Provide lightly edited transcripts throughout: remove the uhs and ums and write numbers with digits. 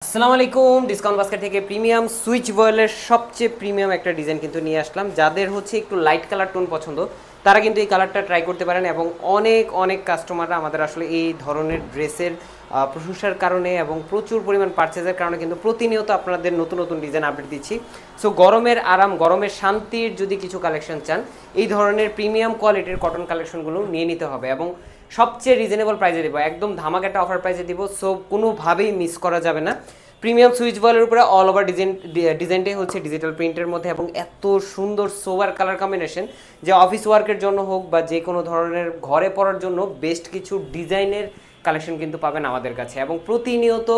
আসসালামু আলাইকুম। Discount basket থেকে প্রিমিয়াম সুইচ বয়েলের সবচেয়ে প্রিমিয়াম একটা ডিজাইন কিন্তু নিয়ে আসলাম। যাদের হচ্ছে একটু লাইট কালার টোন পছন্দ তারা কিন্তু এই কালারটা ট্রাই করতে পারেন, এবং অনেক অনেক কাস্টমাররা আমাদের আসলে এই ধরনের ড্রেসের প্রশংসার কারণে এবং প্রচুর পরিমাণ পারচেজের কারণে কিন্তু প্রতিনিয়ত আপনাদের নতুন নতুন ডিজাইন আপডেট দিচ্ছি। সো গরমের আরাম, গরমের শান্তির যদি কিছু কালেকশন চান, এই ধরনের প্রিমিয়াম কোয়ালিটির কটন কালেকশনগুলো নিয়ে নিতে হবে, এবং সবচেয়ে রিজনেবল প্রাইসে দেবো, একদম ধামাকা একটা অফার প্রাইসে দিব। সো কোনোভাবেই মিস করা যাবে না। প্রিমিয়াম সুইচ বলের উপরে অল ওভার ডিজাইনটাই হচ্ছে ডিজিটাল প্রিন্টের মধ্যে, এবং এত সুন্দর সোভার কালার কম্বিনেশন যে অফিস ওয়ার্কের জন্য হোক বা যে কোনো ধরনের ঘরে পরার জন্য বেস্ট কিছু ডিজাইনের কালেকশন কিন্তু পাবেন আমাদের কাছে। এবং প্রতিনিয়ত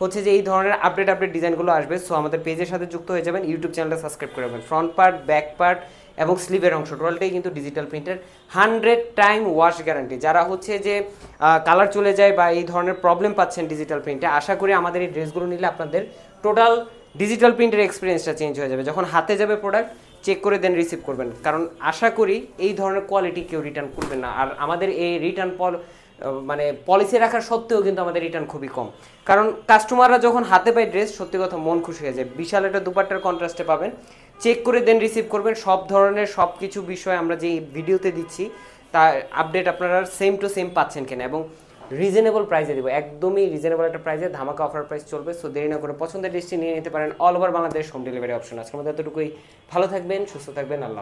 হচ্ছে যে এই ধরনের আপডেট ডিজাইনগুলো আসবে। সো আমাদের পেজের সাথে যুক্ত হয়ে যাবেন, ইউটিউব চ্যানেলটা সাবস্ক্রাইব করে রাখবেন। ফ্রন্ট পার্ট, ব্যাক পার্ট এবং স্লিভের অংশ টোটালটাই কিন্তু ডিজিটাল প্রিন্টের, 100 টাইম ওয়াশ গ্যারান্টি। যারা হচ্ছে যে কালার চলে যায় বা এই ধরনের প্রবলেম পাচ্ছেন ডিজিটাল প্রিন্টে, আশা করি আমাদের এই ড্রেসগুলো নিলে আপনাদের টোটাল ডিজিটাল প্রিন্টের এক্সপিরিয়েন্সটা চেঞ্জ হয়ে যাবে। যখন হাতে যাবে প্রোডাক্ট, চেক করে দেন রিসিভ করবেন, কারণ আশা করি এই ধরনের কোয়ালিটি কেউ রিটার্ন করবেন না। আর আমাদের এই রিটার্ন মানে পলিসি রাখার সত্ত্বেও কিন্তু আমাদের রিটার্ন খুবই কম, কারণ কাস্টমাররা যখন হাতে পায় ড্রেস, সত্যি কথা মন খুশি হয়ে যায়। বিশাল একটা দুপাট্টার কন্ট্রাস্টে পাবেন, চেক করে দেন রিসিভ করবেন। সব ধরনের সব কিছু বিষয় আমরা যে ভিডিওতে দিচ্ছি তার আপডেট আপনারা সেম টু সেম পাচ্ছেন কিনা, এবং রিজনেবল প্রাইসে দেবো, একদমই রিজনেবল একটা প্রাইসে ধামাকা অফার প্রাইস চলবে। সো দেরি না করে পছন্দের ড্রেসটি নিয়ে নিতে পারেন। All over Bangladesh home delivery option. আজকের মধ্যে এতটুকুই। ভালো থাকবেন, সুস্থ থাকবেন, আল্লাহ।